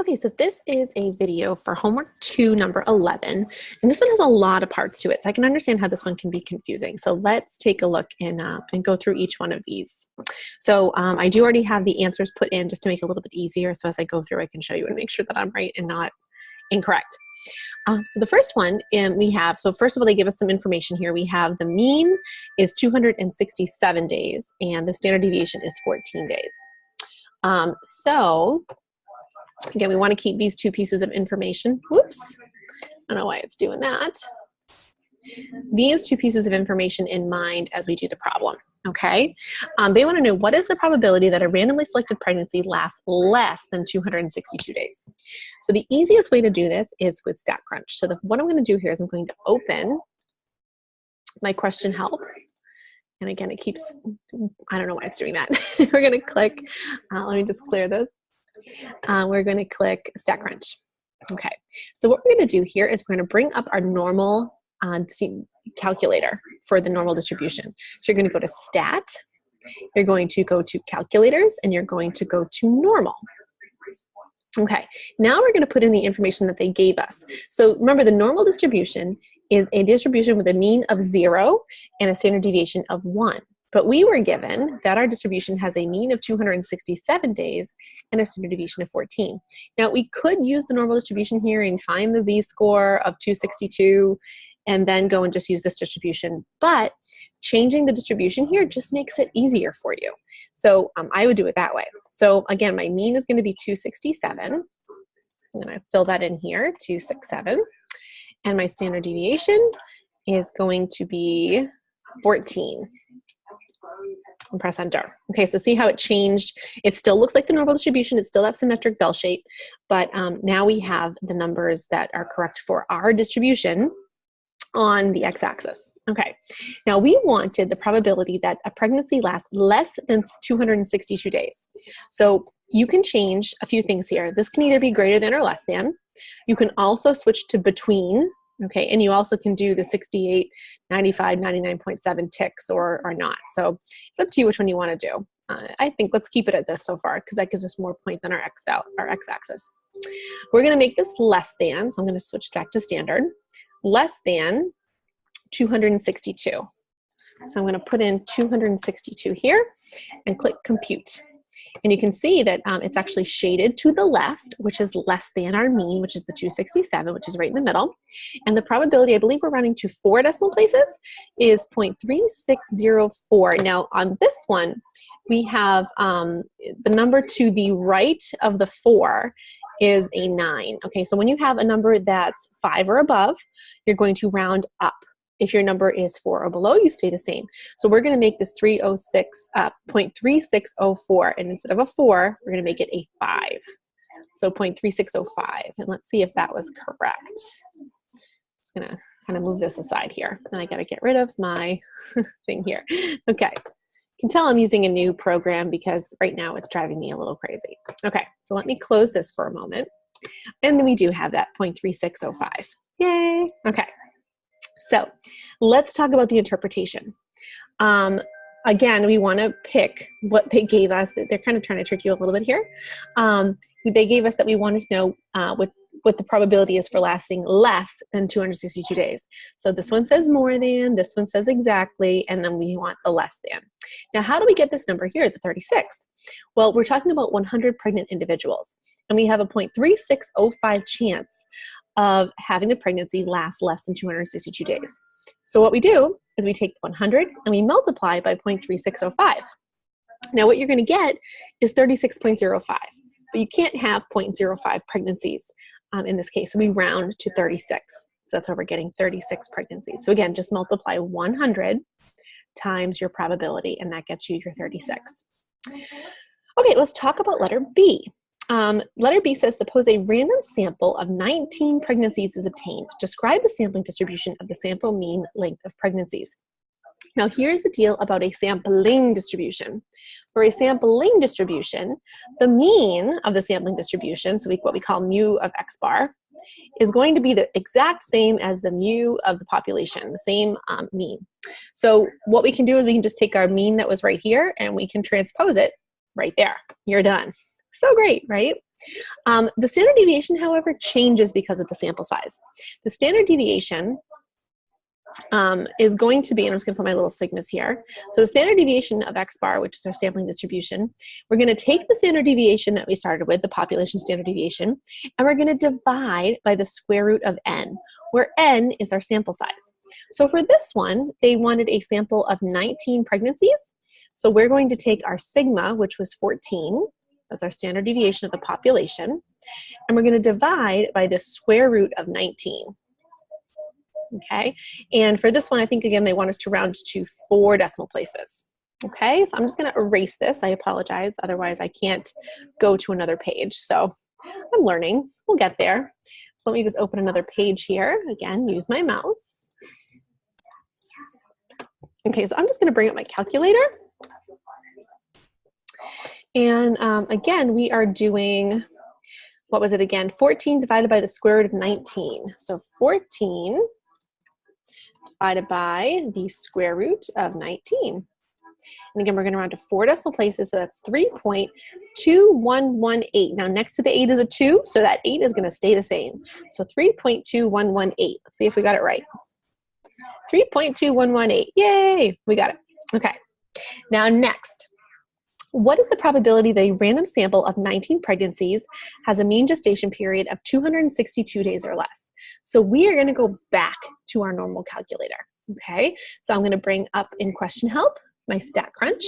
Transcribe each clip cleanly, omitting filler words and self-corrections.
Okay, so this is a video for homework 2, number 11, and this one has a lot of parts to it, so I can understand how this one can be confusing. So let's take a look and go through each one of these. So I do already have the answers put in just to make it a little bit easier, so as I go through I can show you and make sure that I'm right and not incorrect. So the first one we have, so first of all, they give us some information here. We have the mean is 267 days, and the standard deviation is 14 days. So again, we want to keep these two pieces of information. Whoops, I don't know why it's doing that. These two pieces of information in mind as we do the problem, okay? They want to know, what is the probability that a randomly selected pregnancy lasts less than 262 days? So the easiest way to do this is with StatCrunch. So what I'm going to do here is I'm going to open my question help. And again, it keeps, I don't know why it's doing that. We're going to click, let me just clear this. We're going to click StatCrunch. Okay, so what we're going to do here is we're going to bring up our normal calculator for the normal distribution. So you're going to go to Stat, you're going to go to Calculators, and you're going to go to Normal. Okay, now we're going to put in the information that they gave us. So remember, the normal distribution is a distribution with a mean of 0 and a standard deviation of 1. But we were given that our distribution has a mean of 267 days and a standard deviation of 14. Now, we could use the normal distribution here and find the z-score of 262 and then go and just use this distribution. But changing the distribution here just makes it easier for you. So I would do it that way. So again, my mean is going to be 267. I'm going to fill that in here, 267. And my standard deviation is going to be 14. And press enter. Okay, so see how it changed? It still looks like the normal distribution. It's still that symmetric bell shape, but now we have the numbers that are correct for our distribution on the x-axis. Okay, now we wanted the probability that a pregnancy lasts less than 262 days. So you can change a few things here. This can either be greater than or less than. You can also switch to between. Okay, and you also can do the 68, 95, 99.7 ticks or not. So it's up to you which one you want to do. I think let's keep it at this so far because that gives us more points on our x-axis. We're going to make this less than, so I'm going to switch back to standard, less than 262. So I'm going to put in 262 here and click compute. And you can see that it's actually shaded to the left, which is less than our mean, which is the 267, which is right in the middle. And the probability, I believe we're running to 4 decimal places, is 0.3604. Now on this one, we have the number to the right of the 4 is a 9. Okay, so when you have a number that's 5 or above, you're going to round up. If your number is 4 or below, you stay the same. So we're going to make this 0.3604, and instead of a 4, we're going to make it a 5. So 0.3605, and let's see if that was correct. I'm just going to kind of move this aside here, and I got to get rid of my thing here. Okay, you can tell I'm using a new program because right now it's driving me a little crazy. Okay, so let me close this for a moment, and then we do have that 0.3605. Yay! Okay. So let's talk about the interpretation. Again, we want to pick what they gave us. They're kind of trying to trick you a little bit here. They gave us that we wanted to know what the probability is for lasting less than 262 days. So this one says more than, this one says exactly, and then we want the less than. Now, how do we get this number here, the 36? Well, we're talking about 100 pregnant individuals, and we have a 0.3605 chance of having the pregnancy last less than 262 days. So what we do is we take 100 and we multiply by 0.3605. Now what you're going to get is 36.05, but you can't have 0.05 pregnancies in this case. So we round to 36. So that's why we're getting 36 pregnancies. So again, just multiply 100 times your probability, and that gets you your 36. Okay, let's talk about letter B. Letter B says, suppose a random sample of 19 pregnancies is obtained. Describe the sampling distribution of the sample mean length of pregnancies. Now, here's the deal about a sampling distribution. For a sampling distribution, the mean of the sampling distribution, so what we call mu of x bar, is going to be the exact same as the mu of the population, the same mean. So what we can do is we can just take our mean that was right here and we can transpose it right there. You're done. So great, right? The standard deviation, however, changes because of the sample size. The standard deviation is going to be, and I'm just going to put my little sigmas here. So the standard deviation of x bar, which is our sampling distribution, we're going to take the standard deviation that we started with, the population standard deviation, and we're going to divide by the square root of n, where n is our sample size. So for this one, they wanted a sample of 19 pregnancies. So we're going to take our sigma, which was 14, that's our standard deviation of the population, and we're going to divide by the square root of 19. Okay, and for this one, I think, again, they want us to round to 4 decimal places. Okay, so I'm just going to erase this. I apologize. Otherwise, I can't go to another page. So I'm learning. We'll get there. So let me just open another page here. Again, use my mouse. Okay, so I'm just going to bring up my calculator. And again, we are doing, what was it again? 14 divided by the square root of 19. So 14 divided by the square root of 19. And again, we're going to round to 4 decimal places, so that's 3.2118. Now, next to the 8 is a 2, so that 8 is going to stay the same. So 3.2118. Let's see if we got it right. 3.2118. Yay! We got it. Okay. Now, next. What is the probability that a random sample of 19 pregnancies has a mean gestation period of 262 days or less? So we are going to go back to our normal calculator, okay? So I'm going to bring up in question help my StatCrunch,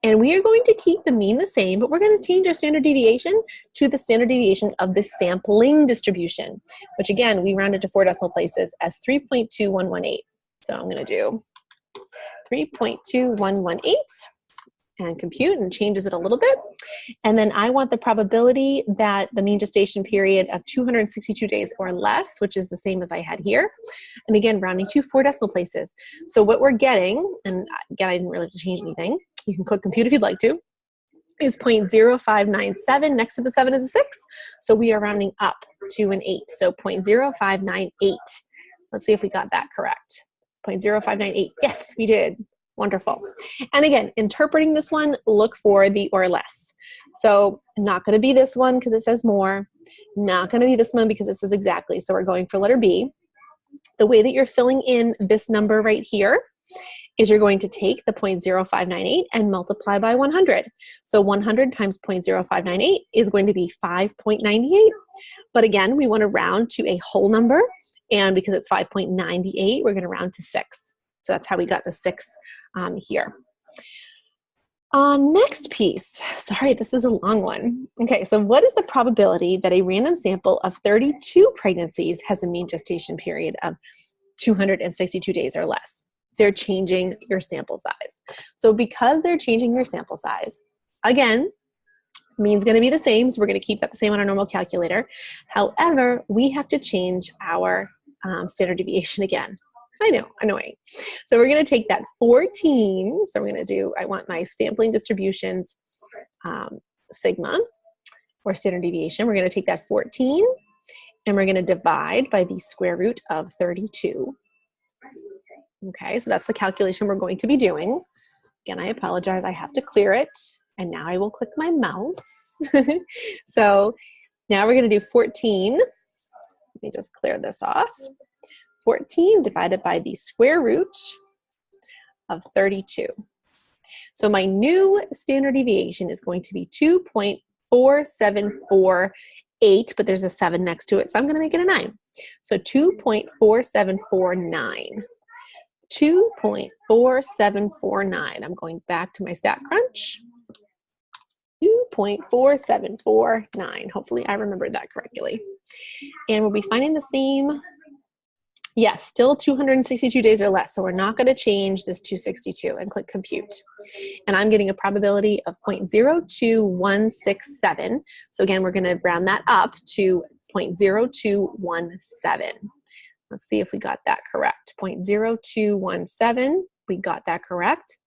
and we are going to keep the mean the same, but we're going to change our standard deviation to the standard deviation of the sampling distribution, which again, we rounded to 4 decimal places as 3.2118. So I'm going to do 3.2118. and compute, and changes it a little bit. And then I want the probability that the mean gestation period of 262 days or less, which is the same as I had here. And again, rounding to 4 decimal places. So what we're getting, and again, I didn't really have to change anything. You can click compute if you'd like to, is 0.0597. Next to the 7 is a 6. So we are rounding up to an 8. So 0.0598. Let's see if we got that correct. 0.0598. Yes, we did. Wonderful. And again, interpreting this one, look for the or less. So not going to be this one because it says more. Not going to be this one because it says exactly. So we're going for letter B. The way that you're filling in this number right here is you're going to take the 0.0598 and multiply by 100. So 100 times 0.0598 is going to be 5.98. But again, we want to round to a whole number. And because it's 5.98, we're going to round to 6. So that's how we got the 6 here. Next piece. Sorry, this is a long one. Okay, so what is the probability that a random sample of 32 pregnancies has a mean gestation period of 262 days or less? They're changing your sample size. So because they're changing your sample size, again, mean's going to be the same, so we're going to keep that the same on our normal calculator. However, we have to change our standard deviation again. I know, annoying. So we're going to take that 14. So we're going to do, I want my sampling distributions sigma, or standard deviation. We're going to take that 14, and we're going to divide by the square root of 32. Okay, so that's the calculation we're going to be doing. Again, I apologize. I have to clear it. And now I will click my mouse. So now we're going to do 14. Let me just clear this off. 14 divided by the square root of 32. So my new standard deviation is going to be 2.4748, but there's a 7 next to it, so I'm going to make it a 9. So 2.4749. 2.4749. I'm going back to my StatCrunch. 2.4749. Hopefully I remembered that correctly. And we'll be finding the same. Yes, still 262 days or less. So we're not going to change this 262 and click compute. And I'm getting a probability of 0.02167. So again, we're going to round that up to 0.0217. Let's see if we got that correct. 0.0217, we got that correct.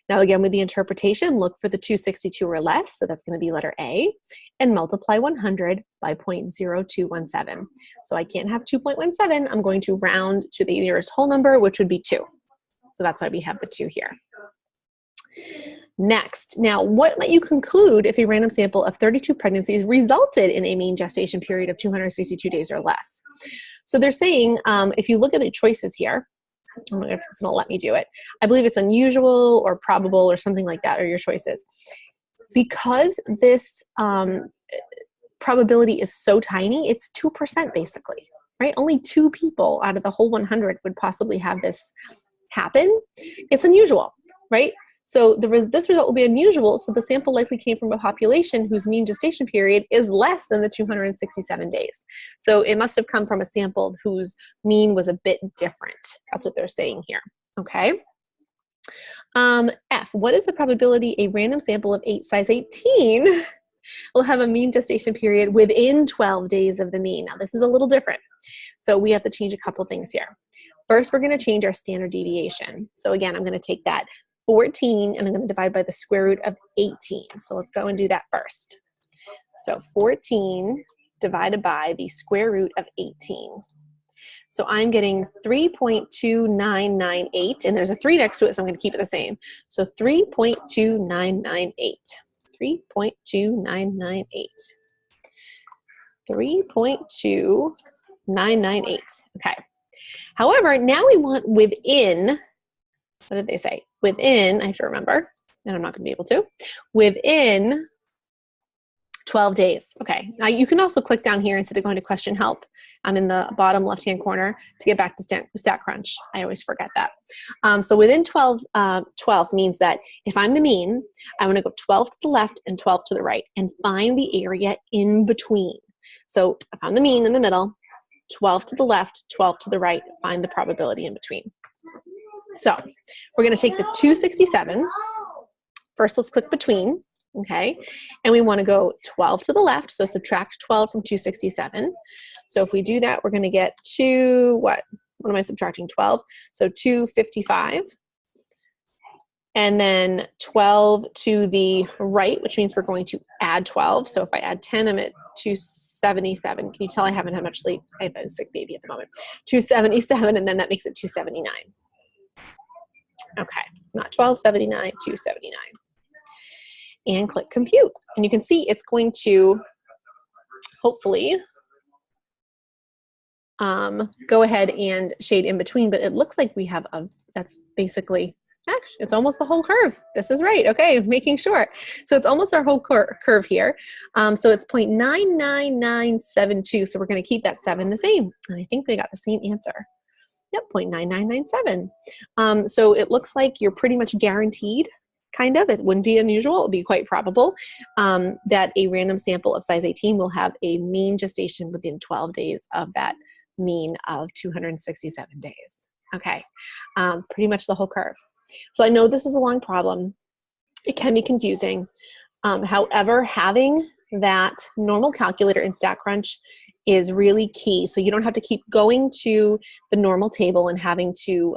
Now again, with the interpretation, look for the 262 or less, so that's going to be letter A, and multiply 100 by 0.0217. So I can't have 2.17, I'm going to round to the nearest whole number, which would be 2. So that's why we have the 2 here. Next, now what might you conclude if a random sample of 32 pregnancies resulted in a mean gestation period of 262 days or less? So they're saying, if you look at the choices here, I don't know if it's going to let me do it. I believe it's unusual or probable or something like that are your choices. Because this probability is so tiny, it's 2% basically, right? Only 2 people out of the whole 100 would possibly have this happen. It's unusual, right? So this result will be unusual, so the sample likely came from a population whose mean gestation period is less than the 267 days. So it must have come from a sample whose mean was a bit different. That's what they're saying here, okay? F, what is the probability a random sample of size 18 will have a mean gestation period within 12 days of the mean? Now this is a little different. So we have to change a couple things here. First, we're going to change our standard deviation. So again, I'm going to take that 14 and I'm going to divide by the square root of 18. So let's go and do that first. So 14 divided by the square root of 18. So I'm getting 3.2998, and there's a 3 next to it, so I'm going to keep it the same. So 3.2998. 3.2998. 3.2998. Okay. However, now we want within, what did they say? Within, I have to remember, and I'm not going to be able to, within 12 days. Okay, now you can also click down here instead of going to question help. I'm in the bottom left-hand corner to get back to StatCrunch. I always forget that. So within 12 means that if I'm the mean, I want to go 12 to the left and 12 to the right and find the area in between. So if I'm the mean in the middle, 12 to the left, 12 to the right, find the probability in between. So we're going to take the 267. First, let's click between, okay? And we want to go 12 to the left, so subtract 12 from 267. So if we do that, we're going to get what am I subtracting? 12. So 255. And then 12 to the right, which means we're going to add 12. So if I add 10, I'm at 277. Can you tell I haven't had much sleep? I have a sick baby at the moment. 277, and then that makes it 279. Okay, not 1279, 279. And click compute. And you can see it's going to hopefully go ahead and shade in between, but it looks like we have that's basically, actually, it's almost the whole curve. This is right, okay, making sure. So it's almost our whole curve here. So it's 0.99972, so we're gonna keep that 7 the same. And I think we got the same answer. Yep, 0.9997. So it looks like you're pretty much guaranteed, kind of, it wouldn't be unusual, it would be quite probable, that a random sample of size 18 will have a mean gestation within 12 days of that mean of 267 days. Okay, pretty much the whole curve. So I know this is a long problem. It can be confusing. However, having that normal calculator in StatCrunch is really key. So you don't have to keep going to the normal table and having to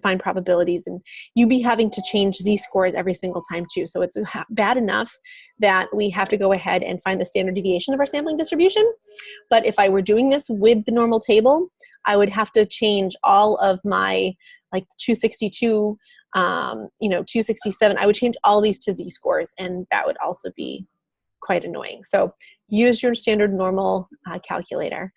find probabilities, and you be having to change z-scores every single time too. So it's bad enough that we have to go ahead and find the standard deviation of our sampling distribution. But if I were doing this with the normal table, I would have to change all of my, like 262, 267, I would change all these to z-scores, and that would also be quite annoying. So use your standard normal calculator.